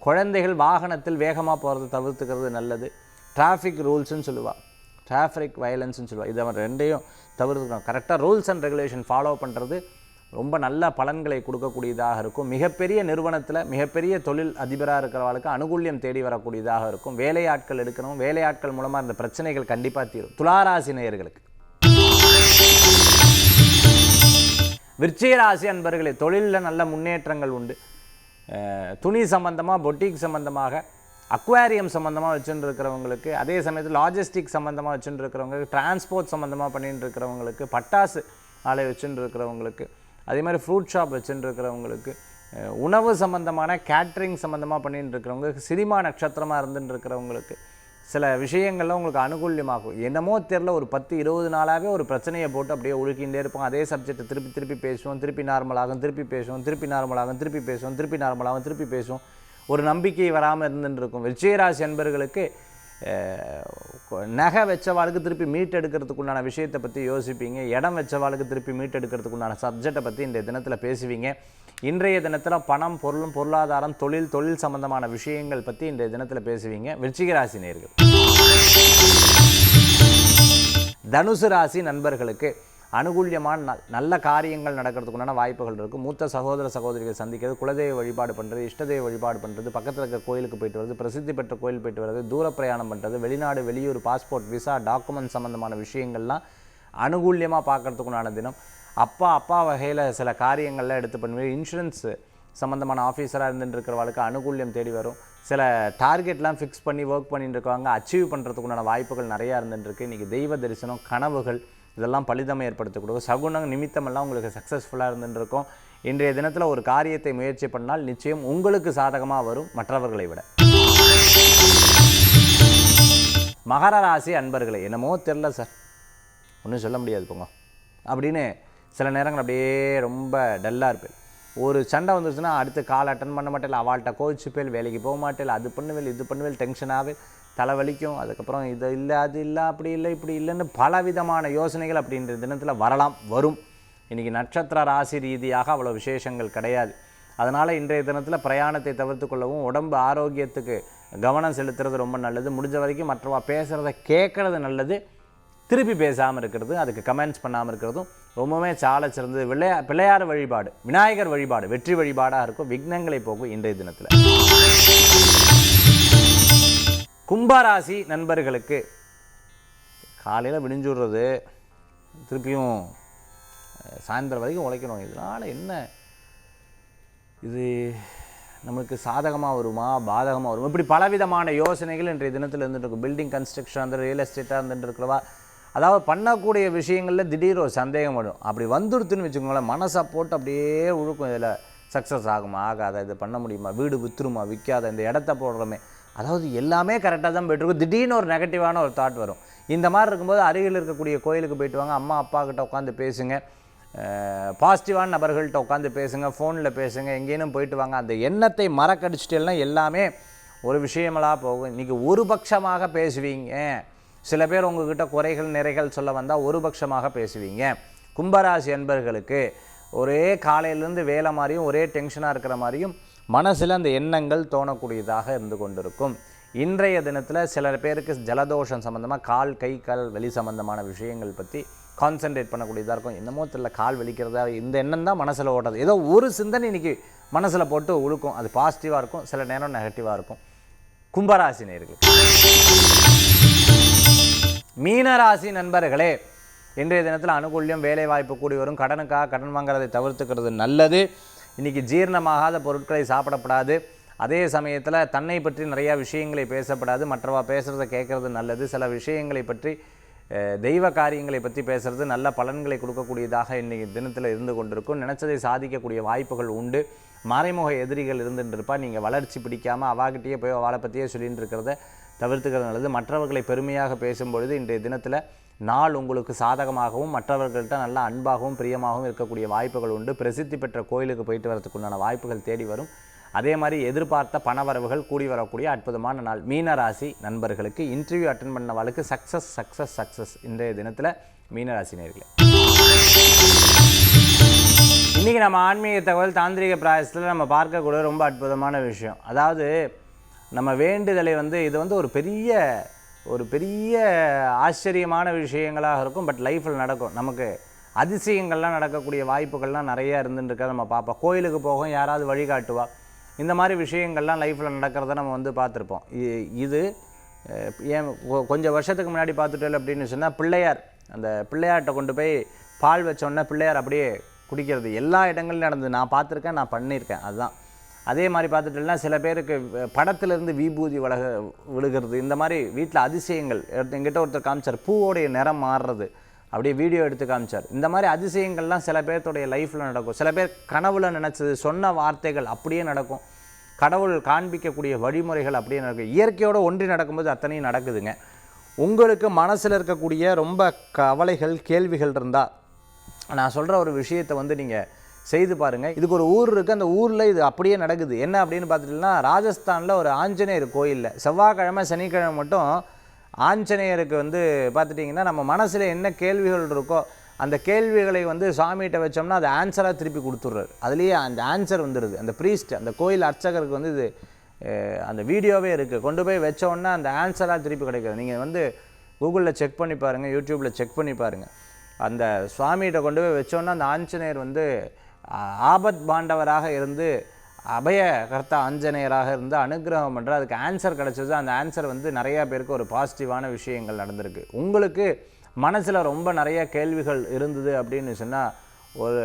குழந்தைகள் வாகனத்தில் வேகமாக போகிறது தவிர்த்துக்கிறது நல்லது. டிராஃபிக் ரூல்ஸுன்னு சொல்லுவாள், டிராஃபிக் வயலன்ஸ்னு சொல்லுவாள், இதை ரெண்டையும் தவிர்த்துக்கணும். கரெக்டாக ரூல்ஸ் அண்ட் ரெகுலேஷன் ஃபாலோ பண்ணுறது ரொம்ப நல்ல பலன்களை கொடுக்கக்கூடியதாக இருக்கும். மிகப்பெரிய நிறுவனத்தில் மிகப்பெரிய தொழில் அதிபராக இருக்கிறவர்களுக்கு அனுகூல்யம் தேடி வரக்கூடியதாக இருக்கும். வேலையாட்கள் எடுக்கணும், வேலையாட்கள் மூலமாக இந்த பிரச்சனைகள் கண்டிப்பாக தீரும். துளாராசி நேயர்களுக்கு விருச்சிக ராசி அன்பர்களே, தொழிலில் நல்ல முன்னேற்றங்கள் உண்டு. துணி சம்பந்தமாக, பொட்டிக் சம்பந்தமாக, அக்வாரியம் சம்மந்தமாக வச்சுட்டு இருக்கிறவங்களுக்கு, அதே சமயத்தில் லாஜிஸ்டிக் சம்மந்தமாக வச்சுட்டு இருக்கிறவங்களுக்கு, டிரான்ஸ்போர்ட் சம்மந்தமாக பண்ணிட்டு இருக்கிறவங்களுக்கு, பட்டாசு ஆலை வச்சுட்டு இருக்கிறவங்களுக்கு, அதே மாதிரி ஃப்ரூட் ஷாப் வச்சுட்டு இருக்கிறவங்களுக்கு, உணவு சம்மந்தமான கேட்ரிங் சம்மந்தமாக பண்ணிட்டு இருக்கிறவங்களுக்கு, சினிமா நட்சத்திரமாக இருந்துட்டு இருக்கிறவங்களுக்கு சில விஷயங்கள்லாம் உங்களுக்கு அனுகூல்யமாகும். என்னமோ தெரில, ஒரு 10-20 நாளாகவே ஒரு பிரச்சனையை போட்டு அப்படியே உழுக்கின்றே இருப்போம். அதே சப்ஜெக்டை திருப்பி பேசுவோம், திருப்பி நார்மலாகும், திருப்பி பேசுவோம், திருப்பி நார்மலாகும், திருப்பி பேசுவோம், திருப்பி நார்மலாகும், திருப்பி பேசுவோம். ஒரு நம்பிக்கை வராமல் இருந்துட்டு இருக்கும். விருச்சிகராசி அன்பர்களுக்கு நகை வச்சவாளுக்கு திருப்பி மீட் எடுக்கிறதுக்குண்டான விஷயத்தை பற்றி யோசிப்பீங்க. இடம் வச்சவாளுக்கு திருப்பி மீட் எடுக்கிறதுக்குண்டான சப்ஜெக்டை பற்றி இன்றைய தினத்தில் பேசுவீங்க. இன்றைய தினத்தில் பணம், பொருளாதாரம், தொழில் சம்பந்தமான விஷயங்கள் பற்றி இன்றைய தினத்தில் பேசுவீங்க. விருச்சிக ராசி நேயர்கள். தனுசு ராசி நண்பர்களுக்கு அனுகூல்யமான நாள். நல்ல காரியங்கள் நடக்கிறதுக்குண்டான வாய்ப்புகள் இருக்கும். மூத்த சகோதரிகள் சந்திக்கிறது, குலதெய்வ வழிபாடு பண்ணுறது, இஷ்டதெய்வ வழிபாடு பண்ணுறது, பக்கத்தில் இருக்கிற கோயிலுக்கு போயிட்டு வருது, பிரசித்தி பெற்ற கோயில் போயிட்டு வருது, தூர பிரயாணம் பண்ணுறது, வெளிநாடு வெளியூர் பாஸ்போர்ட் விசா டாக்குமெண்ட் சம்மந்தமான விஷயங்கள்லாம் அனுகூல்யமாக பார்க்குறதுக்குண்டான தினம். அப்பா வகையில் சில காரியங்கள்லாம் எடுத்து பண்ணுவேன். இன்சூரன்ஸ் சம்மந்தமான ஆஃபீஸராக இருந்துட்டு இருக்கிறவங்களுக்கு அனுகூல்யம் தேடி வரும். சில டார்கெட்லாம் ஃபிக்ஸ் பண்ணி ஒர்க் பண்ணிட்டு இருக்கவங்க அச்சீவ் பண்ணுறதுக்குண்டான வாய்ப்புகள் நிறையா இருந்துட்டுருக்கு. இன்றைக்கி தெய்வ தரிசனம், கனவுகள் இதெல்லாம் பலிதம் ஏற்படுத்தி கொடுக்கும். சகுனம் நிமித்தமெல்லாம் உங்களுக்கு சக்ஸஸ்ஃபுல்லாக இருந்துருக்கும். இன்றைய தினத்தில் ஒரு காரியத்தை முயற்சி பண்ணால் நிச்சயம் உங்களுக்கு சாதகமாக வரும், மற்றவர்களை விட. மகர ராசி அன்பர்களே, என்னமோ தெரில சார், ஒன்றும் சொல்ல முடியாது போங்க அப்படின்னு சில நேரங்கள் அப்படியே ரொம்ப டல்லாக இருப்பேன். ஒரு சண்டை வந்துருச்சுன்னா அடுத்து கால் அட்டன் பண்ண மாட்டேன், அவள்கிட்ட கோச்சிப்பேல், வேலைக்கு போக மாட்டேன், அது பண்ணுவேல் இது பண்ணுவேல், டென்ஷனாகவே தலைவலிக்கும். அதுக்கப்புறம் இது இல்லை அது இல்லை அப்படி இல்லை இப்படி இல்லைன்னு பலவிதமான யோசனைகள் அப்படின்ற தினத்தில் வரும். இன்றைக்கி நட்சத்திர ராசி ரீதியாக அவ்வளோ விசேஷங்கள் கிடையாது. அதனால் இன்றைய தினத்தில் பிரயாணத்தை தவிர்த்து கொள்ளவும், உடம்பு ஆரோக்கியத்துக்கு கவனம் செலுத்துறது ரொம்ப நல்லது. முடிஞ்ச வரைக்கும் மற்றவா பேசுகிறத கேட்குறது நல்லது. திருப்பி பேசாமல் இருக்கிறது, அதுக்கு கமெண்ட்ஸ் பண்ணாமல் இருக்கிறதும் ரொம்பவே சால சிறந்தது. பிள்ளையார் வழிபாடு, விநாயகர் வழிபாடு வெற்றி வழிபாடாக இருக்கும். விக்னங்களை போகும் இன்றைய தினத்தில். கும்பராசி நண்பர்களுக்கு காலையில் விடிஞ்சுடுறது, திருப்பியும் சாயந்தரம் வரைக்கும் உழைக்கணும். இதனால் என்ன, இது நம்மளுக்கு சாதகமாக வருமா பாதகமாக வருமா, இப்படி பலவிதமான யோசனைகள் இன்றைய தினத்தில் இருந்துட்டு இருக்கும். பில்டிங் கன்ஸ்ட்ரக்ஷன் அந்த ரியல் எஸ்டேட்டாக இருந்துட்டு இருக்கிறவா, அதாவது பண்ணக்கூடிய விஷயங்களில் திடீர் ஒரு சந்தேகம் வரும். அப்படி வந்துடுத்துன்னு வச்சுக்கோங்களேன், மனசை போட்டு அப்படியே உழுக்கும். இதில் சக்ஸஸ் ஆகுமா ஆகாத, இது பண்ண முடியுமா, வீடு விற்றுருமா விற்காத, இந்த இடத்த போடுறோமே, அதாவது எல்லாமே கரெக்டாக தான் போய்ட்டுருக்கும். திடீர்னு ஒரு நெகட்டிவான ஒரு தாட் வரும். இந்த மாதிரி இருக்கும்போது அருகில் இருக்கக்கூடிய கோயிலுக்கு போயிட்டு வாங்க, அம்மா அப்பா கிட்ட உட்காந்து பேசுங்க, பாசிட்டிவான நபர்கள்ட்ட உட்காந்து பேசுங்க, ஃபோனில் பேசுங்க, எங்கேயும் போயிட்டு வாங்க. அந்த எண்ணத்தை மறக்கடிச்சிட்டேன்னா எல்லாமே ஒரு விஷயமெல்லாம் போகும். இன்றைக்கி ஒரு பட்சமாக பேசுவீங்க. சில பேர் உங்கள்கிட்ட குறைகள் நிறைகள் சொல்ல வந்தால் ஒரு பட்சமாக பேசுவீங்க. கும்பராசி அன்பர்களுக்கு ஒரே காலையிலேருந்து வேலை மாதிரியும் ஒரே டென்ஷனாக இருக்கிற மாதிரியும் மனசில் அந்த எண்ணங்கள் தோணக்கூடியதாக இருந்து கொண்டிருக்கும். இன்றைய தினத்தில் சில பேருக்கு ஜலதோஷம் சம்மந்தமாக கால் கை கால் வெளி சம்மந்தமான விஷயங்கள் பற்றி கான்சன்ட்ரேட் பண்ணக்கூடியதாக இருக்கும். என்னமோ தெரியல கால் வலிக்கிறதா, இந்த எண்ணம் தான் மனசில் ஓடுறது. ஏதோ ஒரு சிந்தனை இன்றைக்கி மனசில் போட்டு உழுக்கும். அது பாசிட்டிவாக இருக்கும், சில நேரம் நெகட்டிவாக இருக்கும். கும்பராசி நேயர்களே. மீனராசி நண்பர்களே, இன்றைய தினத்தில் அனுகூல்யம், வேலை வாய்ப்பு கூடி வரும். கடனுக்காக கடன் வாங்குறதை தவிர்த்துக்கிறது நல்லது. இன்றைக்கி ஜீரணமாகாத பொருட்களை சாப்பிடப்படாது. அதே சமயத்தில் தன்னை பற்றி நிறையா விஷயங்களை பேசப்படாது. மற்றவா பேசுகிறத கேட்குறது நல்லது. சில விஷயங்களை பற்றி தெய்வ காரியங்களை பற்றி பேசுகிறது நல்ல பலன்களை கொடுக்கக்கூடியதாக இன்றைக்கி தினத்தில் இருந்து கொண்டிருக்கும். நினச்சதை சாதிக்கக்கூடிய வாய்ப்புகள் உண்டு. மறைமுக எதிரிகள் இருந்துருப்பா, நீங்கள் வளர்ச்சி பிடிக்காமல் அவாகிட்டே போய் அவளை பற்றியே சொல்லிட்டு இருக்கிறத தவிர்த்துக்கிறது நல்லது. மற்றவர்களை பெருமையாக பேசும்பொழுது இன்றைய தினத்தில் நாள் உங்களுக்கு சாதகமாகவும் மற்றவர்கள்ட்ட நல்ல அன்பாகவும் பிரியமாகவும் இருக்கக்கூடிய வாய்ப்புகள் உண்டு. பிரசித்தி பெற்ற கோயிலுக்கு போயிட்டு வரதுக்குண்டான வாய்ப்புகள் தேடி வரும். அதே மாதிரி எதிர்பார்த்த பணவரவுகள் கூடி வரக்கூடிய அற்புதமான நாள். மீனராசி நண்பர்களுக்கு இன்டர்வியூ அட்டன் பண்ணவாளுக்கு சக்ஸஸ் சக்ஸஸ் சக்ஸஸ் இன்றைய தினத்தில் மீனராசி நேயர்களே. இன்றைக்கி நம்ம ஆன்மீக தகவல் தாந்திரிக பிராயசத்தில் நம்ம பார்க்கக்கூடிய ரொம்ப அற்புதமான விஷயம். அதாவது நம்ம வேண்டுதலை இது ஒரு பெரிய ஆச்சரியமான விஷயங்களாக இருக்கும். பட் லைஃப்பில் நடக்கும். நமக்கு அதிசயங்கள்லாம் நடக்கக்கூடிய வாய்ப்புகள்லாம் நிறையா இருந்துருக்காது. நம்ம பார்ப்போம். கோயிலுக்கு போகும், யாராவது வழிகாட்டுவா, இந்த மாதிரி விஷயங்கள்லாம் லைஃப்பில் நடக்கிறத நம்ம பார்த்துருப்போம். இது ஏன் கொஞ்சம் வருஷத்துக்கு முன்னாடி பார்த்துட்டோம் அப்படின்னு சொன்னால், அந்த பிள்ளையார்கிட்ட கொண்டு போய் பால் வச்சோன்னே பிள்ளையார் அப்படியே குடிக்கிறது எல்லா இடங்கள்லையும் நடந்தது. நான் பார்த்துருக்கேன், நான் பண்ணியிருக்கேன். அதுதான். அதே மாதிரி பார்த்துட்டோம்னா சில பேருக்கு படத்துலேருந்து விபூதி விழுகிறது. இந்த மாதிரி வீட்டில் அதிசயங்கள் எங்கிட்ட ஒருத்தர் காமிச்சார், பூவோடைய நிறம் மாறுறது, அப்படியே வீடியோ எடுத்து காமிச்சார். இந்த மாதிரி அதிசயங்கள்லாம் சில பேர்த்துடைய லைஃப்பில் நடக்கும். சில பேர் கனவுல நினச்சது சொன்ன வார்த்தைகள் அப்படியே நடக்கும். கடவுள் காண்பிக்கக்கூடிய வழிமுறைகள் அப்படியே நடக்கும். இயற்கையோடு ஒன்றி நடக்கும்போது அத்தனையும் நடக்குதுங்க. உங்களுக்கு மனசில் இருக்கக்கூடிய ரொம்ப கவலைகள் கேள்விகள் இருந்தால் நான் சொல்கிற ஒரு விஷயத்தை நீங்கள் செய்து பாருங்கள். இதுக்கு ஒரு ஊர் இருக்குது, அந்த ஊரில் இது அப்படியே நடக்குது. என்ன அப்படின்னு பார்த்துட்டிங்கன்னா, ராஜஸ்தானில் ஒரு ஆஞ்சநேயர் கோயிலில் செவ்வாய்க்கிழமை சனிக்கிழமை மட்டும் ஆஞ்சநேயருக்கு பார்த்துட்டிங்கன்னா நம்ம மனசில் என்ன கேள்விகள் இருக்கோ அந்த கேள்விகளை சுவாமிகிட்ட வச்சோம்னா அது ஆன்சராக திருப்பி கொடுத்துட்றாரு. அதுலேயே அந்த ஆன்சர் வந்துடுது. அந்த ப்ரீஸ்ட், அந்த கோயில் அர்ச்சகருக்கு இது அந்த வீடியோவே இருக்குது. கொண்டு போய் வச்சோன்னா அந்த ஆன்சராக திருப்பி கிடைக்குது. நீங்கள் கூகுளில் செக் பண்ணி பாருங்கள், யூடியூப்பில் செக் பண்ணி பாருங்கள். அந்த சுவாமிகிட்ட கொண்டு போய் வச்சோன்னா அந்த ஆஞ்சநேயர் ஆபத் பாண்டவராக இருந்து அபயகர்த்தா ஆஞ்சநேயராக இருந்து அனுகிரகம் பண்ணுற அதுக்கு ஆன்சர் கிடச்சது. அந்த ஆன்சர் நிறையா பேருக்கு ஒரு பாசிட்டிவான விஷயங்கள் நடந்திருக்கு. உங்களுக்கு மனசில் ரொம்ப நிறைய கேள்விகள் இருந்தது அப்படின்னு சொன்னால் ஒரு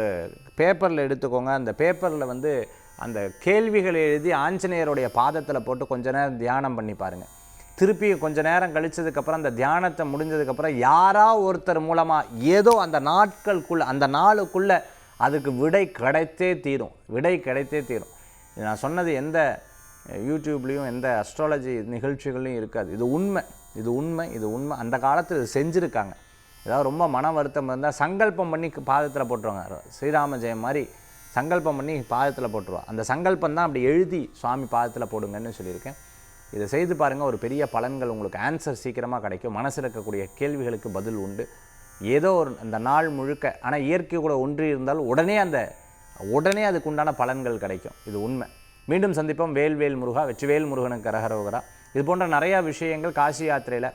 பேப்பரில் எடுத்துக்கோங்க. அந்த பேப்பரில் அந்த கேள்விகளை எழுதி ஆஞ்சநேயருடைய பாதத்தில் போட்டு கொஞ்ச நேரம் தியானம் பண்ணி பாருங்கள். திருப்பி கொஞ்சம் நேரம் கழிச்சதுக்கப்புறம் அந்த தியானத்தை முடிஞ்சதுக்கப்புறம் ஒருத்தர் மூலமாக ஏதோ அந்த நாளுக்குள்ளே அதுக்கு விடை கிடைத்தே தீரும். நான் சொன்னது எந்த யூடியூப்லேயும் எந்த அஸ்ட்ராலஜி நிகழ்ச்சிகள்லையும் இருக்காது. இது உண்மை. அந்த காலத்தில் இது செஞ்சுருக்காங்க. ஏதாவது ரொம்ப மன வருத்தம் இருந்தால் சங்கல்பம் பண்ணி பாதத்தில் போட்டுருவாங்க. ஸ்ரீராம ஜெயம் மாதிரி சங்கல்பம் பண்ணி பாதத்தில் போட்டுருவாங்க. அந்த சங்கல்பம் தான் அப்படி எழுதி சுவாமி பாதத்தில் போடுங்கன்னு சொல்லியிருக்கேன். இதை செய்து பாருங்கள். ஒரு பெரிய பலன்கள் உங்களுக்கு ஆன்சர் சீக்கிரமாக கிடைக்கும். மனசில் இருக்கக்கூடிய கேள்விகளுக்கு பதில் உண்டு. ஏதோ அந்த நாள் முழுக்க, ஆனால் இயற்கை கூட ஒன்றி இருந்தால் உடனே அதுக்குண்டான பலன்கள் கிடைக்கும். இது உண்மை. மீண்டும் சந்திப்போம். வேல்வேல் முருகா, வெற்றிவேல் முருகனுக்கு அரகரோகரா. இது போன்ற நிறையா விஷயங்கள் காசி யாத்திரையில்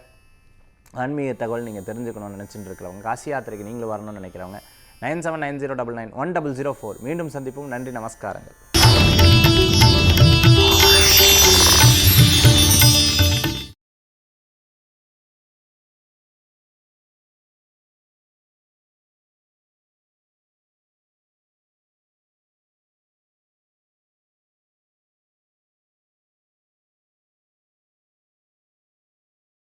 ஆன்மீக தகவல் நீங்கள் தெரிஞ்சுக்கணும்னு நினச்சிட்டு இருக்கிறவங்க, காசி யாத்திரைக்கு நீங்களும் வரணும்னு நினைக்கிறவங்க 9790991004. மீண்டும் சந்திப்போம். நன்றி, நமஸ்காரங்கள்.